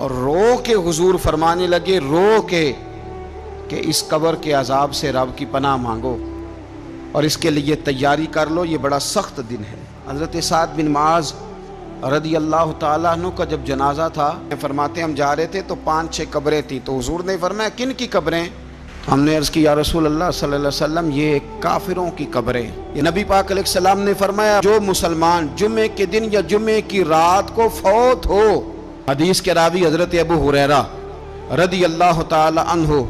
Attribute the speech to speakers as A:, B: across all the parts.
A: اور رو کے حضور فرمانے لگے، رو کے کہ اس قبر کے عذاب سے رب کی پناہ مانگو اور اس کے لیے تیاری کر لو، یہ بڑا سخت دن ہے۔ حضرت سعد بن معاذ رضی اللہ تعالیٰ عنہ کا جب جنازہ تھا، فرماتے ہم جا رہے تھے تو 5-6 قبریں تھیں، تو حضور نے فرمایا کن کی قبریں؟ ہم نے عرض کی یا رسول اللہ صلی اللہ علیہ وسلم یہ کافروں کی قبریں۔ یہ نبی پاک علیہ السلام نے فرمایا جو مسلمان جمعے کے دن یا جمعے کی رات کو فوت ہو، حدیث کے راوی حضرت ابو ہریرہ رضی اللہ تعالی عنہ،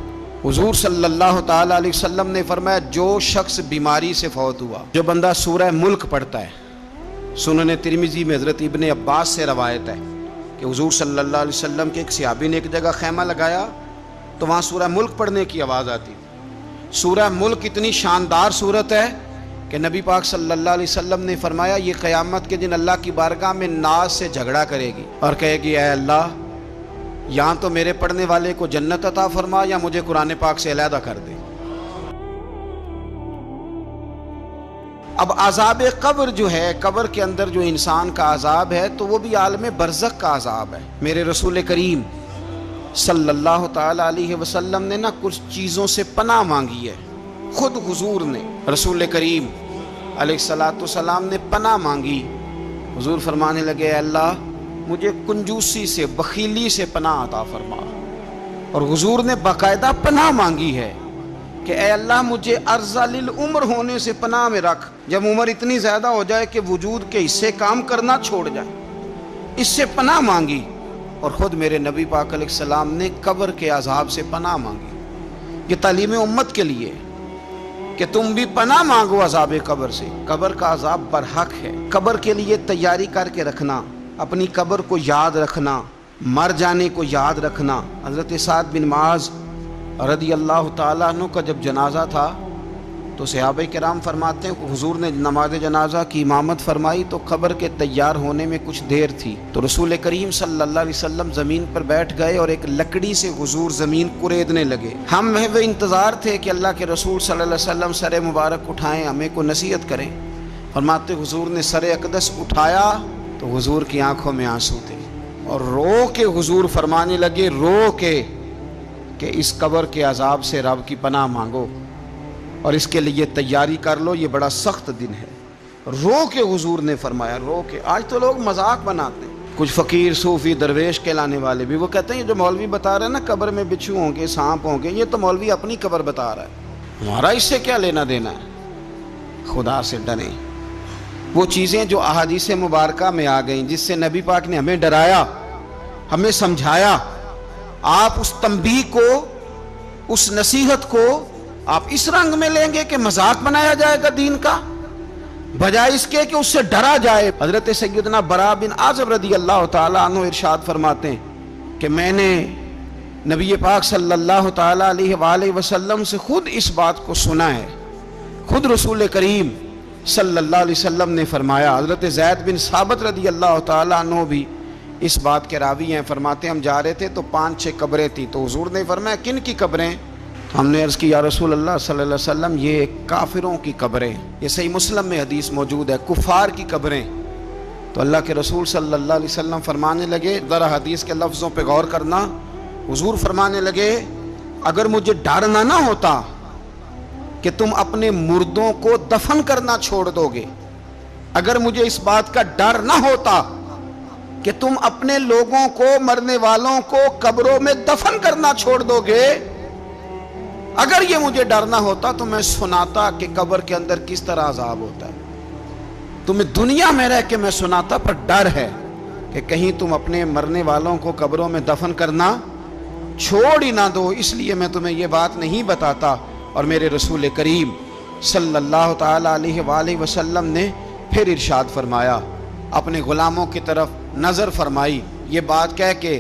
A: حضور صلی اللہ تعالی علیہ وسلم نے فرمایا جو شخص بیماری سے فوت ہوا، جو بندہ سورہ ملک پڑھتا ہے، سنن ترمذی میں حضرت ابن عباس سے روایت ہے کہ حضور صلی اللہ علیہ وسلم کے ایک صحابی نے ایک جگہ خیمہ لگایا تو وہاں سورہ ملک پڑھنے کی آواز آتی۔ سورہ ملک اتنی شاندار صورت ہے کہ نبی پاک صلی اللہ علیہ وسلم نے فرمایا یہ قیامت کے دن اللہ کی بارگاہ میں ناز سے جھگڑا کرے گی اور کہے گی اے اللہ یہاں تو میرے پڑھنے والے کو جنت عطا فرما یا مجھے قرآن پاک سے علیحدہ کر دے۔ اب عذاب قبر جو ہے، قبر کے اندر جو انسان کا عذاب ہے تو وہ بھی عالم برزخ کا عذاب ہے۔ میرے رسول کریم صلی اللہ تعالی علیہ وسلم نے کچھ چیزوں سے پناہ مانگی ہے، خود حضور نے، رسول کریم علیہ السلام نے پناہ مانگی۔ حضور فرمانے لگے اے اللہ مجھے کنجوسی سے، بخیلی سے پناہ عطا فرما، اور حضور نے باقاعدہ پناہ مانگی ہے کہ اے اللہ مجھے ارذل العمر ہونے سے پناہ میں رکھ، جب عمر اتنی زیادہ ہو جائے کہ وجود کے حصے کام کرنا چھوڑ جائے، اس سے پناہ مانگی۔ اور خود میرے نبی پاک علیہ السلام نے قبر کے عذاب سے پناہ مانگی۔ یہ تعلیم امت کے لیے کہ تم بھی پناہ مانگو عذاب قبر سے۔ قبر کا عذاب برحق ہے، قبر کے لیے تیاری کر کے رکھنا، اپنی قبر کو یاد رکھنا، مر جانے کو یاد رکھنا۔ حضرت سعد بن معاذ رضی اللہ تعالیٰ عنہ کا جب جنازہ تھا تو صحابہ کرام فرماتے ہیں کہ حضور نے نماز جنازہ کی امامت فرمائی تو قبر کے تیار ہونے میں کچھ دیر تھی، تو رسول کریم صلی اللہ علیہ وسلم زمین پر بیٹھ گئے اور ایک لکڑی سے حضور زمین کریدنے لگے۔ ہم وہ انتظار تھے کہ اللہ کے رسول صلی اللہ علیہ وسلم سر مبارک اٹھائیں، ہمیں کو نصیحت کریں۔ فرماتے حضور نے سر اقدس اٹھایا تو حضور کی آنکھوں میں آنسو تھے، اور رو کے حضور فرمانے لگے، رو کے کہ اس قبر کے عذاب سے رب کی پناہ مانگو اور اس کے لیے تیاری کر لو، یہ بڑا سخت دن ہے۔ رو کے حضور نے فرمایا، رو کے۔ آج تو لوگ مذاق بناتے ہیں، کچھ فقیر صوفی درویش کہلانے والے بھی، وہ کہتے ہیں جو مولوی بتا رہے ہیں نا قبر میں بچھو ہوں گے، سانپ ہوں گے، یہ تو مولوی اپنی قبر بتا رہا ہے، ہمارا اس سے کیا لینا دینا ہے۔ خدا سے ڈریں۔ وہ چیزیں جو احادیث مبارکہ میں آ گئیں، جس سے نبی پاک نے ہمیں ڈرایا، ہمیں سمجھایا، آپ اس تنبیہ کو، اس نصیحت کو آپ اس رنگ میں لیں گے کہ مذاق بنایا جائے گا دین کا، بجائے اس کے کہ اس سے ڈرا جائے۔ حضرت سیدنا براء بن عازب رضی اللہ تعالیٰ عنہ ارشاد فرماتے ہیں کہ میں نے نبی پاک صلی اللہ تعالیٰ علیہ وآلہ وسلم سے خود اس بات کو سنا ہے، خود رسول کریم صلی اللہ علیہ وسلم نے فرمایا۔ حضرت زید بن ثابت رضی اللہ تعالیٰ عنہ بھی اس بات کے راوی ہیں، فرماتے ہم جا رہے تھے تو 5-6 قبریں تھیں، تو حضور نے فرمایا کن کی قبریں؟ ہم نے عرض کی یا رسول اللہ صلی اللہ علیہ وسلم یہ کافروں کی قبریں۔ یہ صحیح مسلم میں حدیث موجود ہے، کفار کی قبریں۔ تو اللہ کے رسول صلی اللہ علیہ وسلم فرمانے لگے، ذرا حدیث کے لفظوں پہ غور کرنا، حضور فرمانے لگے اگر مجھے ڈر نہ ہوتا کہ تم اپنے مردوں کو دفن کرنا چھوڑ دو گے، اگر مجھے اس بات کا ڈر نہ ہوتا کہ تم اپنے لوگوں کو، مرنے والوں کو قبروں میں دفن کرنا چھوڑ دو گے، اگر یہ مجھے ڈر نہ ہوتا تو میں سناتا کہ قبر کے اندر کس طرح عذاب ہوتا ہے، تمہیں دنیا میں رہ کے میں سناتا، پر ڈر ہے کہ کہیں تم اپنے مرنے والوں کو قبروں میں دفن کرنا چھوڑ ہی نہ دو، اس لیے میں تمہیں یہ بات نہیں بتاتا۔ اور میرے رسول کریم صلی اللہ تعالی علیہ وآلہ وسلم نے پھر ارشاد فرمایا، اپنے غلاموں کی طرف نظر فرمائی، یہ بات کہہ کے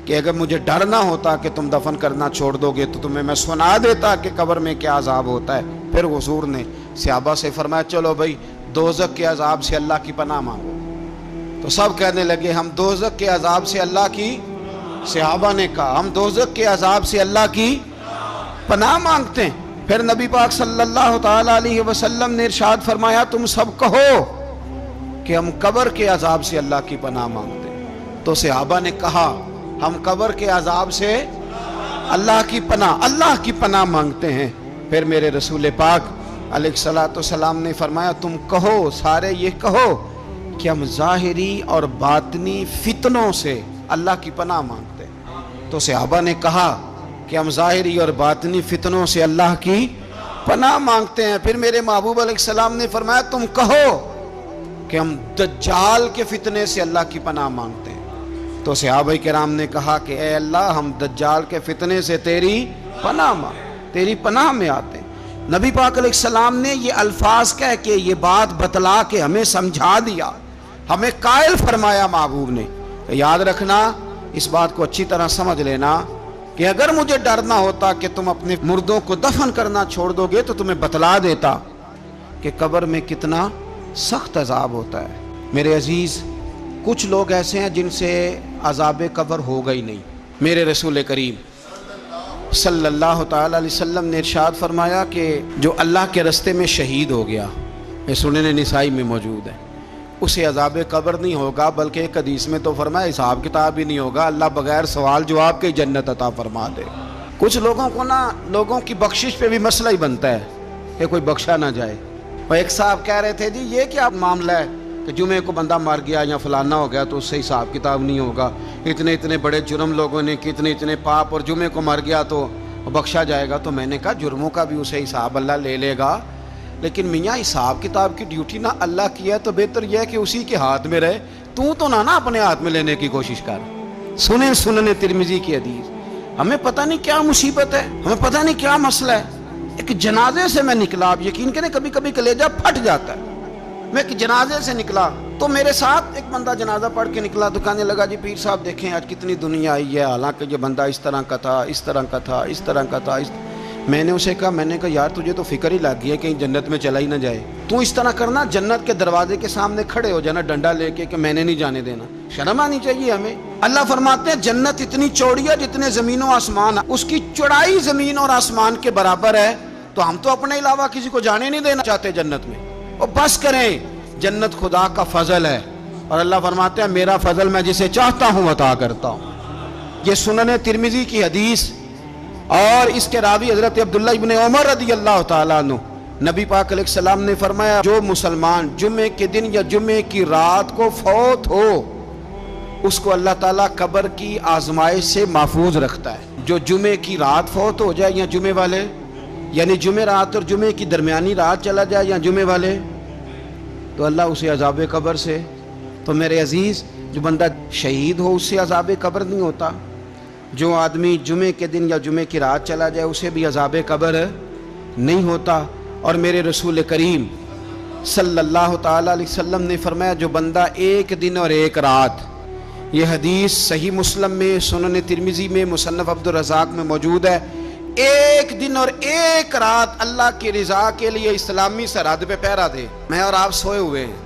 A: کہ اگر مجھے ڈر نہ ہوتا کہ تم دفن کرنا چھوڑ دو گے تو تمہیں میں سنا دیتا کہ قبر میں کیا عذاب ہوتا ہے۔ پھر حضور نے صحابہ سے فرمایا چلو بھائی دوزخ کے عذاب سے اللہ کی پناہ مانگو، تو سب کہنے لگے ہم دوزخ کے عذاب سے اللہ کی، صحابہ نے کہا ہم دوزخ کے عذاب سے اللہ کی پناہ مانگتے ہیں۔ پھر نبی پاک صلی اللہ تعالی علیہ وسلم نے ارشاد فرمایا تم سب کہو کہ ہم قبر کے عذاب سے اللہ کی پناہ مانگتے ہیں۔ تو صحابہ نے کہا ہم قبر کے عذاب سے اللہ کی پناہ مانگتے ہیں۔ پھر میرے رسول پاک علیہ الصلوۃ والسلام نے فرمایا تم کہو، سارے یہ کہو کہ ہم ظاہری اور باطنی فتنوں سے اللہ کی پناہ مانگتے ہیں۔ تو صحابہ نے کہا کہ ہم ظاہری اور باطنی فتنوں سے اللہ کی پناہ مانگتے ہیں۔ پھر میرے محبوب علیہ السلام نے فرمایا تم کہو کہ ہم دجال کے فتنے سے اللہ کی پناہ مانگتے ہیں۔ تو صحابہ کرام نے کہا کہ اے اللہ ہم دجال کے فتنے سے تیری پناہ میں آتے ہیں۔ نبی پاک علیہ السلام نے یہ الفاظ کہہ کے یہ بات بتلا کے ہمیں سمجھا دیا، ہمیں قائل فرمایا محبوب نے۔ یاد رکھنا، اس بات کو اچھی طرح سمجھ لینا کہ اگر مجھے ڈر نہ ہوتا کہ تم اپنے مردوں کو دفن کرنا چھوڑ دو گے تو تمہیں بتلا دیتا کہ قبر میں کتنا سخت عذاب ہوتا ہے۔ میرے عزیز، کچھ لوگ ایسے ہیں جن سے عذاب قبر ہوگا ہی نہیں۔ میرے رسول کریم صلی اللہ تعالی علیہ وسلم نے ارشاد فرمایا کہ جو اللہ کے رستے میں شہید ہو گیا، یہ سنن نسائی میں موجود ہے، اسے عذاب قبر نہیں ہوگا، بلکہ ایک حدیث میں تو فرمایا حساب کتاب ہی نہیں ہوگا، اللہ بغیر سوال جواب کے جنت عطا فرما دے۔ کچھ لوگوں کو لوگوں کی بخشش پہ بھی مسئلہ ہی بنتا ہے کہ کوئی بخشا نہ جائے۔ اور ایک صاحب کہہ رہے تھے جی یہ کیا معاملہ ہے کہ جمعے کو بندہ مر گیا یا فلانا ہو گیا تو اس سے حساب کتاب نہیں ہوگا، اتنے بڑے جرم لوگوں نے کی، اتنے پاپ، اور جمعے کو مر گیا تو بخشا جائے گا۔ تو میں نے کہا جرموں کا بھی اسے حساب اللہ لے لے گا، لیکن میاں حساب کتاب کی ڈیوٹی نہ اللہ کی ہے تو بہتر یہ ہے کہ اسی کے ہاتھ میں رہے، تو نہ اپنے ہاتھ میں لینے کی کوشش کر۔ سنن ترمذی کی حدیث۔ ہمیں پتہ نہیں کیا مصیبت ہے، ہمیں پتہ نہیں کیا مسئلہ ہے۔ ایک جنازے سے میں نکلا، آپ یقین کریں کبھی کبھی کلیجہ پھٹ جاتا ہے۔ میں ایک جنازے سے نکلا تو میرے ساتھ ایک بندہ جنازہ پڑھ کے نکلا تو کہنے لگا جی پیر صاحب دیکھیں آج کتنی دنیا آئی ہے، حالانکہ یہ بندہ اس طرح کا تھا، اس طرح کا تھا، اس طرح کا تھا۔ میں نے اسے کہا یار تجھے تو فکر ہی لگ گئی ہے کہیں جنت میں چلا ہی نہ جائے، تو اس طرح کرنا جنت کے دروازے کے سامنے کھڑے ہو جانا ڈنڈا لے کے کہ میں نے نہیں جانے دینا۔ شرم آنی چاہیے ہمیں۔ اللہ فرماتے ہیں جنت اتنی چوڑی ہے جتنے زمین و آسمان، اس کی چوڑائی زمین اور آسمان کے برابر ہے، تو ہم تو اپنے علاوہ کسی کو جانے نہیں دینا چاہتے جنت میں۔ اور بس کریں، جنت خدا کا فضل ہے، اور اللہ فرماتے ہیں میرا فضل میں جسے چاہتا ہوں عطا کرتا ہوں۔ یہ سنن ترمذی کی حدیث، اور اس کے راوی حضرت عبداللہ ابن عمر رضی اللہ تعالیٰ عنہ، نبی پاک علیہ السلام نے فرمایا جو مسلمان جمعے کے دن یا جمعے کی رات کو فوت ہو اس کو اللہ تعالیٰ قبر کی آزمائش سے محفوظ رکھتا ہے۔ جو جمعے کی رات فوت ہو جائے یا جمعے والے، یعنی جمعے رات اور جمعے کی درمیانی رات چلا جائے یا جمعے والے، تو اللہ اسے عذاب قبر سے، تو میرے عزیز جو بندہ شہید ہو اس سے عذاب قبر نہیں ہوتا، جو آدمی جمعے کے دن یا جمعے کی رات چلا جائے اسے بھی عذاب قبر نہیں ہوتا۔ اور میرے رسول کریم صلی اللہ تعالیٰ علیہ وسلم نے فرمایا جو بندہ ایک دن اور ایک رات، یہ حدیث صحیح مسلم میں، سنن ترمذی میں، مصنف عبدالرزاق میں موجود ہے، ایک دن اور ایک رات اللہ کی رضا کے لیے اسلامی سرحد پہ پہرا دے۔ میں اور آپ سوئے ہوئے ہیں،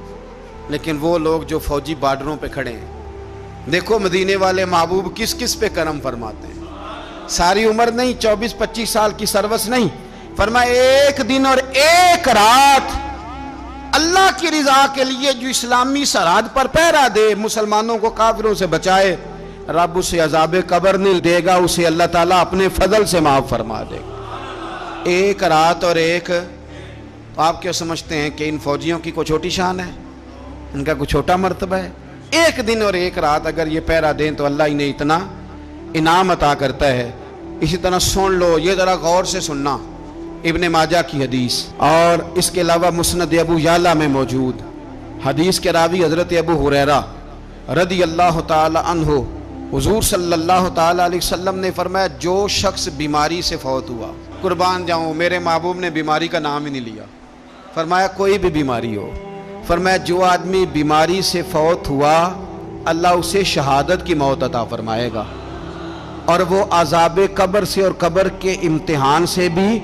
A: لیکن وہ لوگ جو فوجی بارڈروں پہ کھڑے ہیں، دیکھو مدینے والے محبوب کس کس پہ کرم فرماتے ہیں۔ ساری عمر نہیں، 24-25 سال کی سروس نہیں، فرمایا ایک دن اور ایک رات اللہ کی رضا کے لیے جو اسلامی سرحد پر پہرا دے، مسلمانوں کو کافروں سے بچائے، رب اسے عذاب قبر نہیں دے گا، اسے اللہ تعالیٰ اپنے فضل سے معاف فرما دے گا۔ ایک رات اور ایک، آپ کیا سمجھتے ہیں کہ ان فوجیوں کی کوئی چھوٹی شان ہے، ان کا کوئی چھوٹا مرتبہ ہے؟ ایک دن اور ایک رات اگر یہ پہرا دیں تو اللہ انہیں اتنا انعام عطا کرتا ہے۔ اسی طرح سن لو، یہ ذرا غور سے سننا، ابن ماجہ کی حدیث، اور اس کے علاوہ مسند ابو یعلا میں موجود حدیث کے راوی حضرت ابو ہریرہ رضی اللہ تعالی عنہ، حضور صلی اللہ تعالی علیہ وسلم نے فرمایا جو شخص بیماری سے فوت ہوا، قربان جاؤں میرے محبوب نے بیماری کا نام ہی نہیں لیا، فرمایا کوئی بھی بیماری ہو، فرمایا جو آدمی بیماری سے فوت ہوا اللہ اسے شہادت کی موت عطا فرمائے گا، اور وہ عذاب قبر سے اور قبر کے امتحان سے بھی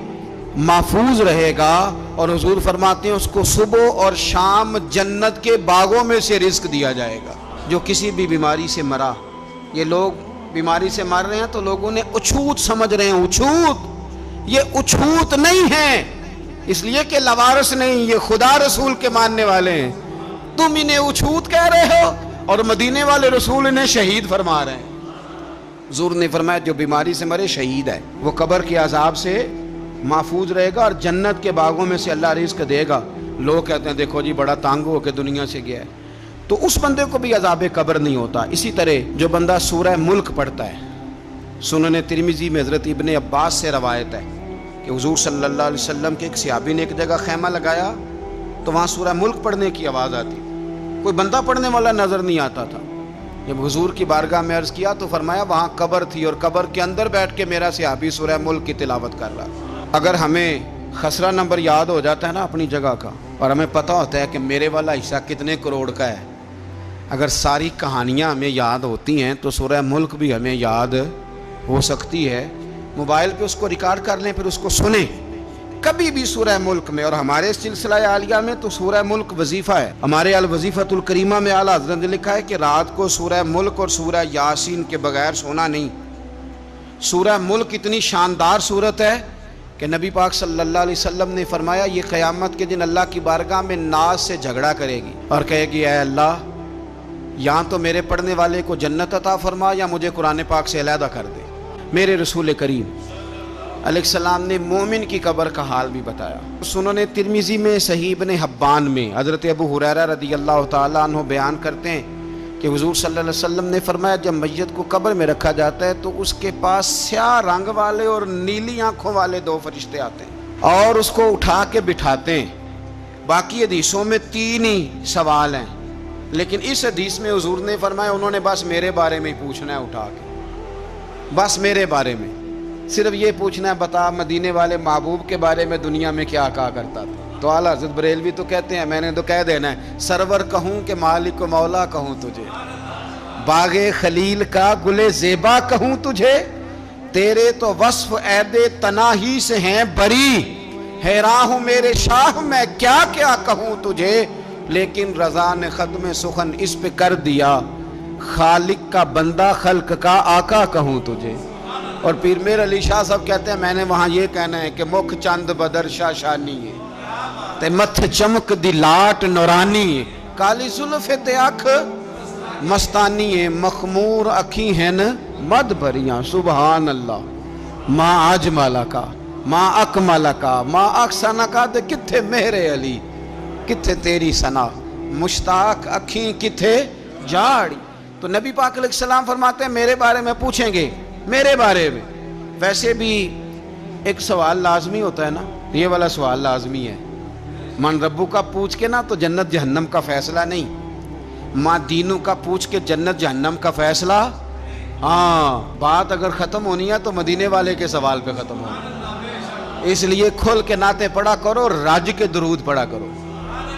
A: محفوظ رہے گا، اور حضور فرماتے ہیں اس کو صبح اور شام جنت کے باغوں میں سے رزق دیا جائے گا۔ جو کسی بھی بیماری سے مرا، یہ لوگ بیماری سے مر رہے ہیں تو لوگوں نے اچھوت سمجھ رہے ہیں، اچھوت، یہ اچھوت نہیں ہے، اس لیے کہ لوارث نہیں، یہ خدا رسول کے ماننے والے ہیں، تم انہیں اچھوت کہہ رہے ہو اور مدینے والے رسول انہیں شہید فرما رہے ہیں۔ حضور نے فرمایا جو بیماری سے مرے شہید ہے، وہ قبر کے عذاب سے محفوظ رہے گا اور جنت کے باغوں میں سے اللہ رزق دے گا۔ لوگ کہتے ہیں دیکھو جی بڑا تانگ ہو کے دنیا سے گیا ہے، تو اس بندے کو بھی عذاب قبر نہیں ہوتا۔ اسی طرح جو بندہ سورہ ملک پڑھتا ہے، سنن ترمذی میں حضرت ابن عباس سے روایت ہے کہ حضور صلی اللہ علیہ وسلم کے ایک صحابی نے ایک جگہ خیمہ لگایا تو وہاں سورہ ملک پڑھنے کی آواز آتی، کوئی بندہ پڑھنے والا نظر نہیں آتا تھا۔ جب حضور کی بارگاہ میں عرض کیا تو فرمایا وہاں قبر تھی اور قبر کے اندر بیٹھ کے میرا صحابی سورہ ملک کی تلاوت کر رہا۔ اگر ہمیں خسرہ نمبر یاد ہو جاتا ہے نا اپنی جگہ کا، اور ہمیں پتہ ہوتا ہے کہ میرے والا حصہ کتنے کروڑ کا ہے، اگر ساری کہانیاں ہمیں یاد ہوتی ہیں تو سورہ ملک بھی ہمیں یاد ہو سکتی ہے۔ موبائل پہ اس کو ریکارڈ کر لیں، پھر اس کو سنیں کبھی بھی سورہ ملک میں۔ اور ہمارے سلسلہ عالیہ میں تو سورہ ملک وظیفہ ہے۔ ہمارے الوظیفۃ الکریمہ میں اعلیٰ حضرت نے لکھا ہے کہ رات کو سورہ ملک اور سورہ یاسین کے بغیر سونا نہیں۔ سورہ ملک اتنی شاندار صورت ہے کہ نبی پاک صلی اللہ علیہ وسلم نے فرمایا یہ قیامت کے دن اللہ کی بارگاہ میں ناز سے جھگڑا کرے گی اور کہے گی اے اللہ یا تو میرے پڑھنے والے کو جنت عطا فرما یا مجھے قرآن پاک سے علیحدہ کر دے۔ میرے رسول کریم علیہ السلام نے مومن کی قبر کا حال بھی بتایا۔ سنن ترمذی میں صحیح ابن حبان میں حضرت ابو ہریرہ رضی اللہ تعالیٰ عنہ بیان کرتے ہیں کہ حضور صلی اللہ علیہ وسلم نے فرمایا جب میت کو قبر میں رکھا جاتا ہے تو اس کے پاس سیاہ رنگ والے اور نیلی آنکھوں والے دو فرشتے آتے ہیں اور اس کو اٹھا کے بٹھاتے ہیں۔ باقی حدیثوں میں 3 ہی سوال ہیں، لیکن اس حدیث میں حضور نے فرمایا انہوں نے بس میرے بارے میں ہی پوچھنا ہے، اٹھا کے بس میرے بارے میں صرف یہ پوچھنا ہے بتا مدینے والے محبوب کے بارے میں دنیا میں کیا کہا کرتا تھا۔ تو اعلیٰ حضرت بریلوی تو کہتے ہیں میں نے تو کہہ دینا ہے سرور کہوں کہ مالک و مولا کہوں تجھے، باغ خلیل کا گل زیبا کہوں تجھے، تیرے تو وصف عید تناہی سے ہیں بری، حیران ہوں میرے شاہ میں کیا کیا کہوں تجھے، لیکن رضا نے ختم سخن اس پہ کر دیا، خالق کا بندہ خلق کا آقا کہوں تجھے۔ اور پیر میر علی شاہ صاحب کہتے ہیں میں نے وہاں یہ کہنا ہے کہ مکھ چند بدر شاہ شانی ہے تے متھ چمک دی لاٹ نورانی ہے، کالی زلف تے اکھ مستانی ہے، مخمور اکھی ہیں مد بھریاں، سبحان اللہ ماں اجمل کا ماں اکمل کا ماں احسن کا تے کتھے میرے علی کتھے تیری ثنا، مشتاق اکھیں کتھے جاڑی۔ تو نبی پاک علیہ السلام فرماتے ہیں میرے بارے میں پوچھیں گے، میرے بارے میں۔ ویسے بھی ایک سوال لازمی ہوتا ہے نا، یہ والا سوال لازمی ہے، من ربو کا پوچھ کے نا تو جنت جہنم کا فیصلہ نہیں، ماں دینوں کا پوچھ کے جنت جہنم کا فیصلہ۔ ہاں بات اگر ختم ہونی ہے تو مدینے والے کے سوال پہ ختم ہونی، اس لیے کھل کے نعتیں پڑھا کرو، راج کے درود پڑھا کرو،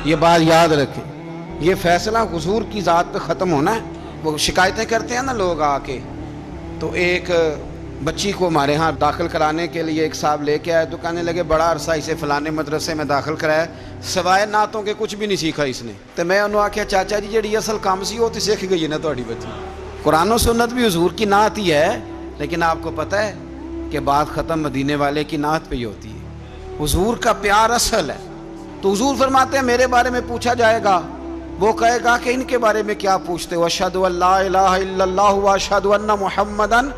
A: یہ بات یاد رکھیں۔ یہ فیصلہ حضور کی ذات پہ ختم ہونا ہے۔ وہ شکایتیں کرتے ہیں نا لوگ آ کے، تو ایک بچی کو ہمارے ہاں داخل کرانے کے لیے ایک صاحب لے کے آئے تو کہنے لگے بڑا عرصہ اسے فلانے مدرسے میں داخل کرایا، سوائے نعتوں کے کچھ بھی نہیں سیکھا اس نے۔ تو میں انہوں آکھیا چاچا جی جڑی اصل کام سی وہ تو سیکھ گئی ہے نا تہاڈی بچی، قرآن و سنت بھی حضور کی نعت ہی ہے، لیکن آپ کو پتہ ہے کہ بات ختم مدینے والے کی نعت پہ ہی ہوتی ہے، حضور کا پیار اصل ہے۔ تو حضور فرماتے ہیں میرے بارے میں پوچھا جائے گا، وہ کہے گا کہ ان کے بارے میں کیا پوچھتے ہو، اشہد ان لا الہ الا اللہ واشہد ان محمدن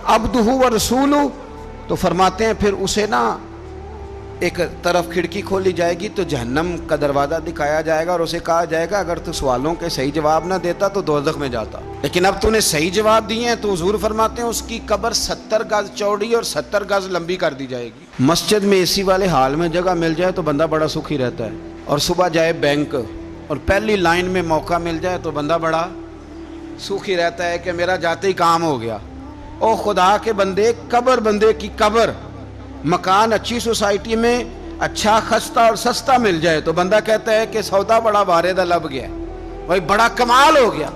A: عبدہ ورسولہ۔ تو فرماتے ہیں پھر اسے نا ایک طرف کھڑکی کھولی جائے گی تو جہنم کا دروازہ دکھایا جائے گا اور اسے کہا جائے گا اگر تو سوالوں کے صحیح جواب نہ دیتا تو دوزخ میں جاتا، لیکن اب تو نے صحیح جواب دیے ہیں۔ تو حضور فرماتے ہیں اس کی قبر 70 گز چوڑی اور 70 گز لمبی کر دی جائے گی۔ مسجد میں اے سی والے حال میں جگہ مل جائے تو بندہ بڑا سکھی رہتا ہے، اور صبح جائے بینک اور پہلی لائن میں موقع مل جائے تو بندہ بڑا سکھی رہتا ہے کہ میرا جاتے ہی کام ہو گیا۔ او خدا کے بندے، قبر بندے کی قبر، مکان اچھی سوسائٹی میں اچھا خستہ اور سستا مل جائے تو بندہ کہتا ہے کہ سودا بڑا بارے لب گیا، بھائی بڑا کمال ہو گیا،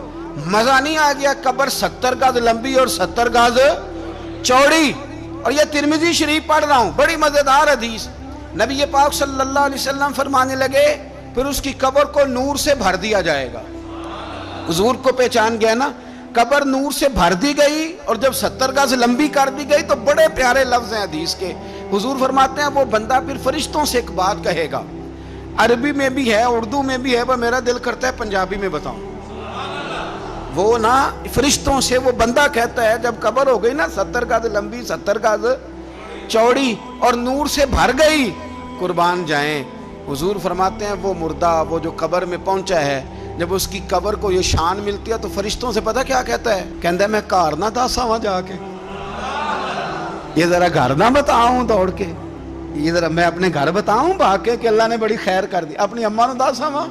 A: مزہ نہیں آ گیا۔ قبر 70 گز لمبی اور 70 گز چوڑی، اور یہ ترمذی شریف پڑھ رہا ہوں، بڑی مزیدار حدیث۔ نبی پاک صلی اللہ علیہ وسلم فرمانے لگے پھر اس کی قبر کو نور سے بھر دیا جائے گا۔ حضور کو پہچان گیا نا، قبر نور سے بھر دی گئی اور جب 70 گز لمبی کر دی گئی تو بڑے پیارے لفظ ہیں حدیث کے۔ حضور فرماتے ہیں وہ بندہ پھر فرشتوں سے ایک بات کہے گا، عربی میں بھی ہے، اردو میں بھی ہے، پر میرا دل کرتا ہے پنجابی میں بتاؤں۔ وہ نا فرشتوں سے وہ بندہ کہتا ہے جب قبر ہو گئی نا 70 گز لمبی 70 گز چوڑی اور نور سے بھر گئی، قربان جائیں، حضور فرماتے ہیں وہ مردہ وہ جو قبر میں پہنچا ہے، جب اس کی قبر کو یہ شان ملتی ہے تو فرشتوں سے پتہ کیا کہتا ہے؟ کہتا ہے میں گھر نہ دسا وہاں جا کے، یہ ذرا گھر نہ بتاؤں دوڑ کے، یہ ذرا میں اپنے گھر بتاؤں بھاگ کے کہ اللہ نے بڑی خیر کر دی، اپنی اماں نو دسا وہاں،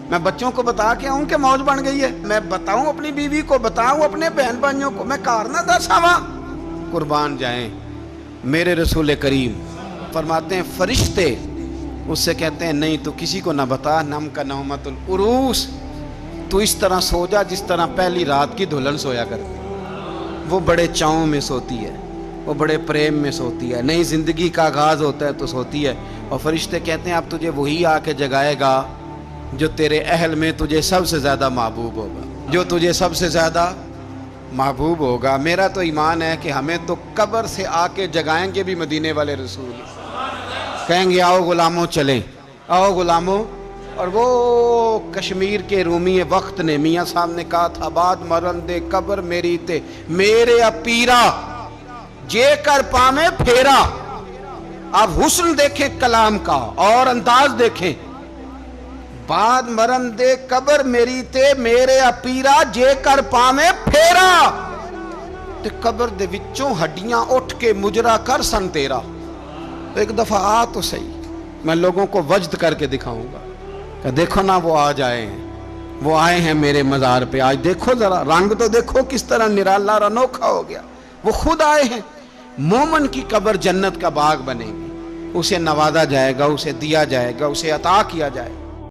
A: میں بچوں کو بتا کے آؤں کہ موج بن گئی ہے، میں بتاؤں اپنی بیوی کو، بتاؤں اپنے بہن بھائیوں کو، میں گھر نہ دسا وہاں۔ قربان جائیں، میرے رسول کریم فرماتے ہیں فرشتے اس سے کہتے ہیں نہیں تو کسی کو نہ بتا، نم کا نومت العروس، تو اس طرح سو جا جس طرح پہلی رات کی دلہن سویا کرتی، وہ بڑے چاؤں میں سوتی ہے، وہ بڑے پریم میں سوتی ہے، نئی زندگی کا آغاز ہوتا ہے تو سوتی ہے، اور فرشتے کہتے ہیں اب تجھے وہی آ کے جگائے گا جو تیرے اہل میں تجھے سب سے زیادہ محبوب ہوگا، جو تجھے سب سے زیادہ محبوب ہوگا۔ میرا تو ایمان ہے کہ ہمیں تو قبر سے آ کے جگائیں گے بھی مدینے والے رسول، کہیں گے آؤ غلاموں چلیں، آؤ غلاموں۔ اور وہ کشمیر کے رومی وقت نے میاں صاحب نے کہا تھا بعد مرن دے قبر میری تے میرے اپیرا جے کر پامے پھیرا۔ آپ حسن دیکھیں کلام کا اور انداز دیکھیں، بعد مرن دے قبر میری تے میرے اپیرا جے کر پامے پھیرا، تے قبر دے وچوں ہڈیاں اٹھ کے مجرا کر سن تیرا۔ ایک دفعہ آ تو صحیح، میں لوگوں کو وجد کر کے دکھاؤں گا کہ دیکھو نا وہ آج آئے ہیں، وہ آئے ہیں میرے مزار پہ، آج دیکھو ذرا رنگ تو دیکھو کس طرح نرالا اور انوکھا ہو گیا، وہ خود آئے ہیں۔ مومن کی قبر جنت کا باغ بنے گی، اسے نوازا جائے گا، اسے دیا جائے گا، اسے عطا کیا جائے گا۔